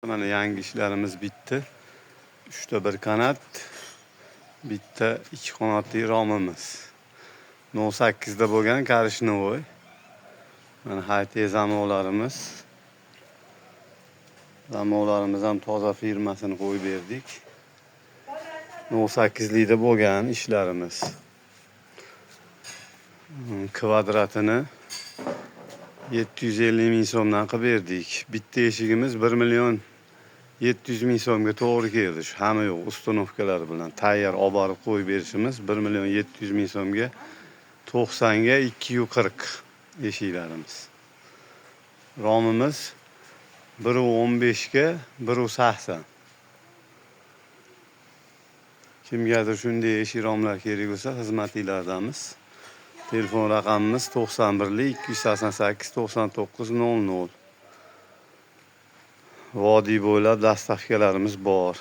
Mana yangi ishlarimiz bitdi. 3 ta bir qanot, bitta 2 qanotli romimiz. 08 da bo'lgan korishnovoy. Mana hayte zamolarimiz. Zamolarimiz ham toza firmasini qo'yib berdik. 08 likda bo'lgan ishlarimiz. Kvadratini 750 ming so'mdan qilib berdik. Bitta eshigimiz 1 million 700 ming so'mga to'g'ri keldi. Hamma yo'q ustanovkalar bilan tayyor olib borib qo'yib berishimiz 1 million 700 ming so'mga 90 ga 240 eshiklarimiz. Romimiz 1.15 ga 1.80. Kimgadir shunday eshik romlar kerak bo'lsa, xizmatinglardamiz. Telefon raqamimiz 91 288 99 00. Vodiy bo'ylab dastavkalarimiz bor.